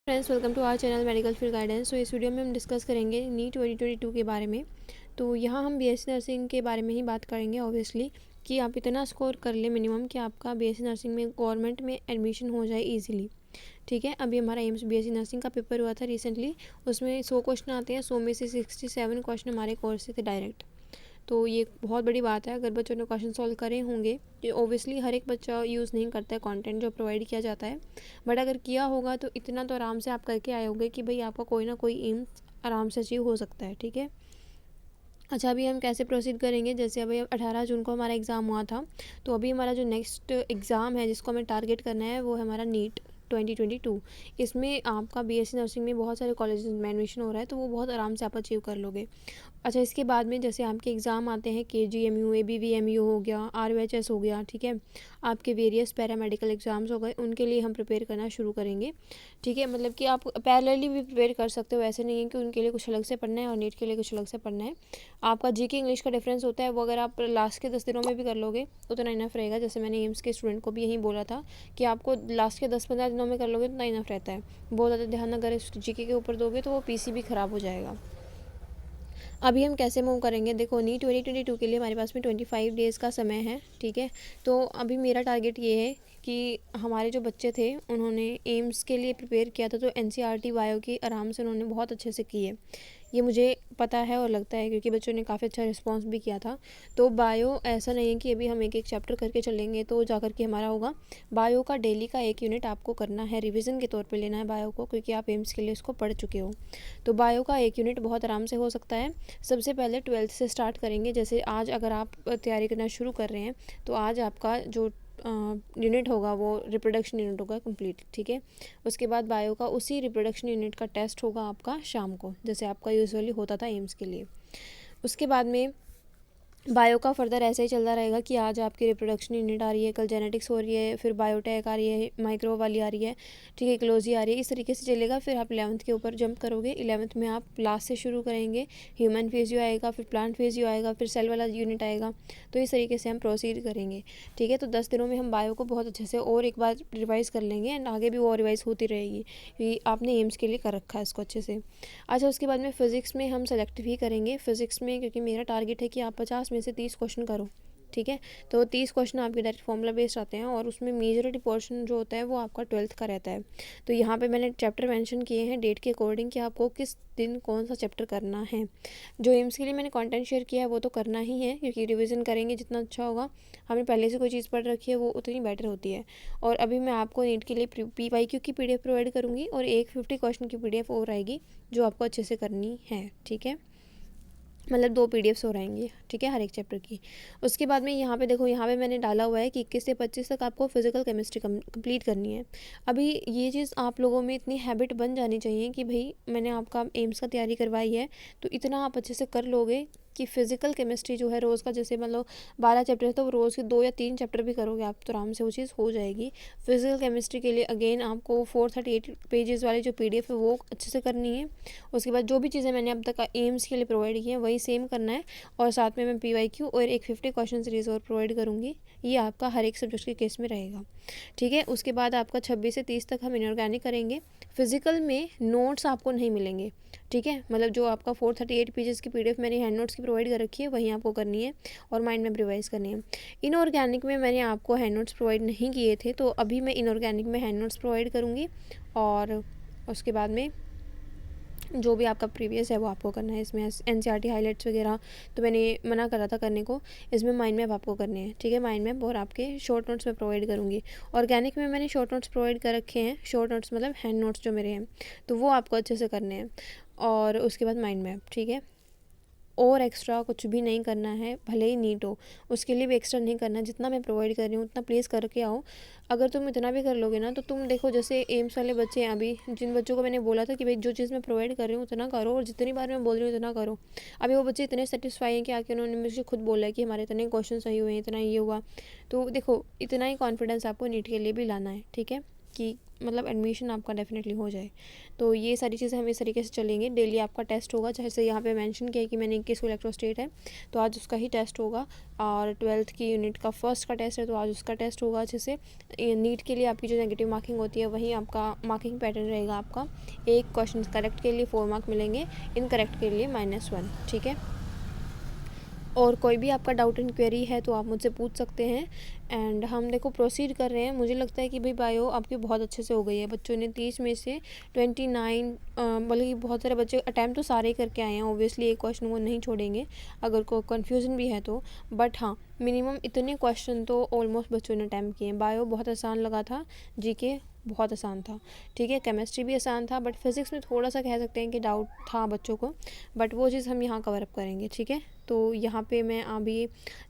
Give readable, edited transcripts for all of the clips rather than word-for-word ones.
Friends, welcome to our channel medical field guidance. तो इस video में हम डिस्कस करेंगे नीट 2022 के बारे में। तो यहाँ हम बीएससी नर्सिंग के बारे में ही बात करेंगे ऑब्वियसली, कि आप इतना स्कोर कर ले मिनिमम कि आपका बीएससी नर्सिंग में गवर्नमेंट में एडमिशन हो जाए इजीली। ठीक है, अभी हमारा एम्स बीएससी नर्सिंग का पेपर हुआ था रिसेंटली। उसमें 100 क्वेश्चन आते हैं, 100 में से 67 क्वेश्चन हमारे कोर्स से थे डायरेक्ट। तो ये बहुत बड़ी बात है। अगर बच्चों ने क्वेश्चन सॉल्व करे होंगे, तो ओबियसली हर एक बच्चा यूज़ नहीं करता है कंटेंट जो प्रोवाइड किया जाता है, बट अगर किया होगा तो इतना तो आराम से आप करके आए होंगे कि भाई आपका कोई ना कोई एम आराम से अचीव हो सकता है। ठीक है, अच्छा, अभी हम कैसे प्रोसीड करेंगे। जैसे अभी 18 जून को हमारा एग्ज़ाम हुआ था, तो अभी हमारा जो नेक्स्ट एग्ज़ाम है जिसको हमें टारगेट करना है वो है हमारा नीट 2022। इसमें आपका बीएससी नर्सिंग में बहुत सारे कॉलेजेस में एडमिशन हो रहा है, तो वो बहुत आराम से आप अचीव कर लोगे। अच्छा, इसके बाद में जैसे आपके एग्ज़ाम आते हैं KGMU, ABVMU हो गया, ROHS हो गया, ठीक है, आपके वेरियस पैरामेडिकल एग्ज़ाम्स हो गए, उनके लिए हम प्रिपेयर करना शुरू करेंगे। ठीक है, मतलब कि आप पैरेलली भी प्रिपेयर कर सकते हो। ऐसे नहीं है कि उनके लिए कुछ अलग से पढ़ना है और नीट के लिए कुछ अलग से पढ़ना है। आपका जीके इंग्लिश का डिफरेंस होता है, वो अगर आप लास्ट के 10 दिनों में भी कर लोगे उतना इनफ रहेगा। जैसे मैंने एम्स के स्टूडेंट को भी यही बोला था कि आपको लास्ट के 10-15 दिनों में कर लोगे उतना इनफ रहता है। बहुत ज़्यादा ध्यान अगर जीके के ऊपर दोगे तो वो पीसी भी ख़राब हो जाएगा। अभी हम कैसे मूव करेंगे, देखो नीट 2022 के लिए हमारे पास में 25 डेज़ का समय है। ठीक है, तो अभी मेरा टारगेट ये है कि हमारे जो बच्चे थे उन्होंने एम्स के लिए प्रिपेयर किया था, तो NCERT बायो की आराम से उन्होंने बहुत अच्छे से की है, ये मुझे पता है और लगता है, क्योंकि बच्चों ने काफ़ी अच्छा रिस्पांस भी किया था। तो बायो ऐसा नहीं है कि अभी हम एक एक चैप्टर करके चलेंगे तो जा कर के हमारा होगा। बायो का डेली का 1 यूनिट आपको करना है, रिवीजन के तौर पे लेना है बायो को, क्योंकि आप एम्स के लिए इसको पढ़ चुके हो। तो बायो का 1 यूनिट बहुत आराम से हो सकता है। सबसे पहले 12th से स्टार्ट करेंगे। जैसे आज अगर आप तैयारी करना शुरू कर रहे हैं, तो आज आपका जो यूनिट होगा वो रिप्रोडक्शन यूनिट होगा कंप्लीट। ठीक है, उसके बाद बायो का उसी रिप्रोडक्शन यूनिट का टेस्ट होगा आपका शाम को, जैसे आपका यूजुअली होता था एम्स के लिए। उसके बाद में बायो का फर्दर ऐसे ही चलता रहेगा कि आज आपकी रिप्रोडक्शन यूनिट आ रही है, कल जेनेटिक्स हो रही है, फिर बायोटेक आ रही है, माइक्रो वाली आ रही है, ठीक है, इकोलॉजी आ रही है, इस तरीके से चलेगा। फिर आप 11th के ऊपर जंप करोगे। 11th में आप लास्ट से शुरू करेंगे, ह्यूमन फिजियो आएगा, फिर प्लांट फिजियो आएगा, फिर सेल वाला यूनिट आएगा। तो इस तरीके से हम प्रोसीड करेंगे। ठीक है, तो 10 दिनों में हम बायो को बहुत अच्छे से और एक बार रिवाइज़ कर लेंगे, एंड आगे भी वो रिवाइज़ होती रहेगी, क्योंकि आपने एम्स के लिए कर रखा है इसको अच्छे से। अच्छा, उसके बाद में फ़िज़िक्स में हम सेलेक्ट भी करेंगे। फ़िज़िक्स में क्योंकि मेरा टारगेट है कि आप 50 में से 30 क्वेश्चन करो। ठीक है, तो 30 क्वेश्चन आपके डायरेक्ट फॉर्मूला बेस्ड आते हैं, और उसमें मेजॉरिटी पोर्शन जो होता है वो आपका 12th का रहता है। तो यहाँ पे मैंने चैप्टर मेंशन किए हैं डेट के अकॉर्डिंग कि आपको किस दिन कौन सा चैप्टर करना है। जो एम्स के लिए मैंने कंटेंट शेयर किया है वो तो करना ही है, क्योंकि रिवीजन करेंगे जितना अच्छा होगा। हमने पहले से कोई चीज़ पढ़ रखी है वो उतनी बेटर होती है। और अभी मैं आपको नीट के लिए PYQ की PDF प्रोवाइड करूँगी, और एक 50 क्वेश्चन की PDF और आएगी जो आपको अच्छे से करनी है। ठीक है, मतलब 2 PDFs हो रहेंगी, ठीक है, हर एक चैप्टर की। उसके बाद में यहाँ पे देखो, यहाँ पे मैंने डाला हुआ है कि 21 से 25 तक आपको फिजिकल केमिस्ट्री कंप्लीट करनी है। अभी ये चीज़ आप लोगों में इतनी हैबिट बन जानी चाहिए कि भाई मैंने आपका एम्स का तैयारी करवाई है, तो इतना आप अच्छे से कर लोगे कि फ़िज़िकल केमिस्ट्री जो है रोज़ का, जैसे मतलब 12 चैप्टर है तो रोज़ के 2 या 3 चैप्टर भी करोगे आप, तो आराम से वो चीज़ हो जाएगी। फ़िज़िकल केमिस्ट्री के लिए अगेन आपको 438 पेजेस वाली जो PDF है वो अच्छे से करनी है। उसके बाद जो भी चीज़ें मैंने अब तक एम्स के लिए प्रोवाइड की हैं वही सेम करना है, और साथ में मैं PYQ और एक 50 क्वेश्चन सीरीज़ और प्रोवाइड करूँगी। ये आपका हर एक सब्जेक्ट के केस में रहेगा। ठीक है, उसके बाद आपका 26 से 30 तक हम इनऑर्गेनिक करेंगे। फिजिकल में नोट्स आपको नहीं मिलेंगे। ठीक है, मतलब जो आपका 438 पेजेस की PDF मैंने हैंड नोट्स की प्रोवाइड कर रखी है वही आपको करनी है, और माइंड में रिवाइज करनी है। इनऑर्गेनिक में मैंने आपको हैंड नोट्स प्रोवाइड नहीं किए थे, तो अभी मैं इनऑर्गेनिक में हैंड नोट्स प्रोवाइड करूँगी, और उसके बाद में जो भी आपका प्रीवियस है वो आपको करना है। इसमें NCERT हाइलाइट्स वगैरह तो मैंने मना करा था करने को, इसमें माइंड मैप आपको करने हैं। ठीक है, माइंड मैप और आपके शॉर्ट नोट्स मैं प्रोवाइड करूँगी। ऑर्गेनिक में मैंने शॉर्ट नोट्स प्रोवाइड कर रखे हैं, शॉर्ट नोट्स मतलब हैंड नोट्स जो मेरे हैं, तो वो आपको अच्छे से करने हैं। और उसके बाद माइंड मैप। ठीक है, और एक्स्ट्रा कुछ भी नहीं करना है, भले ही नीट हो उसके लिए भी एक्स्ट्रा नहीं करना है। जितना मैं प्रोवाइड कर रही हूँ उतना प्लीज़ करके आओ। अगर तुम इतना भी कर लोगे ना, तो तुम देखो जैसे एम्स वाले बच्चे हैं, अभी जिन बच्चों को मैंने बोला था कि भाई जो चीज़ मैं प्रोवाइड कर रही हूँ उतना करो, और जितनी बार मैं बोल रही हूँ उतना करो, अभी वो बच्चे इतने सेटिस्फाई हैं कि आके उन्होंने मुझे खुद बोला है कि हमारे इतने क्वेश्चन सही हुए हैं, इतना ये हुआ। तो देखो, इतना ही कॉन्फिडेंस आपको नीट के लिए भी लाना है। ठीक है, कि मतलब एडमिशन आपका डेफिनेटली हो जाए। तो ये सारी चीज़ें हम इस तरीके से चलेंगे। डेली आपका टेस्ट होगा, जैसे यहाँ पे मेंशन किया है कि मैंने 21 को इलेक्ट्रोस्टेट है तो आज उसका ही टेस्ट होगा, और 12th की यूनिट का फर्स्ट का टेस्ट है तो आज उसका टेस्ट होगा। जैसे नीट के लिए आपकी जो नेगेटिव मार्किंग होती है वहीं आपका मार्किंग पैटर्न रहेगा आपका। एक क्वेश्चन करेक्ट के लिए 4 मार्क मिलेंगे, इनकरेक्ट के लिए -1, ठीक है। और कोई भी आपका डाउट एंड क्वेरी है तो आप मुझसे पूछ सकते हैं। एंड हम देखो प्रोसीड कर रहे हैं। मुझे लगता है कि भाई बायो आपकी बहुत अच्छे से हो गई है। बच्चों ने 30 में से 29 बल्कि बहुत सारे बच्चे अटैम्प्ट तो सारे ही करके आए हैं, ओब्वियसली एक क्वेश्चन वो नहीं छोड़ेंगे अगर कोई कन्फ्यूज़न भी है तो। बट हाँ, मिनिमम इतने क्वेश्चन तो ऑलमोस्ट बच्चों ने अटैम्प्ट किए हैं। बायो बहुत आसान लगा था, जीके बहुत आसान था, ठीक है। केमिस्ट्री भी आसान था, बट फिज़िक्स में थोड़ा सा कह सकते हैं कि डाउट था बच्चों को, बट वो चीज़ हम यहाँ कवर अप करेंगे, ठीक है। तो यहाँ पे मैं अभी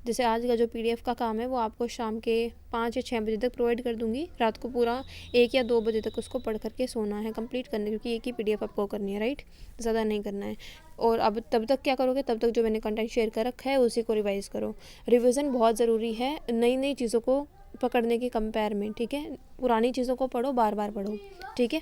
जैसे आज का जो PDF का काम है वो आपको शाम के 5 या 6 बजे तक प्रोवाइड कर दूँगी। रात को पूरा 1 या 2 बजे तक उसको पढ़ करके सोना है, कंप्लीट करना है, क्योंकि एक ही PDF आपको करनी है, राइट, ज़्यादा नहीं करना है। और अब तब तक क्या करोगे, तब तक जो मैंने कंटेंट शेयर कर रखा है उसी को रिवाइज़ करो। रिविज़न बहुत ज़रूरी है नई नई चीज़ों को पकड़ने के कंपेयर में, ठीक है। पुरानी चीज़ों को पढ़ो, बार बार पढ़ो, ठीक है।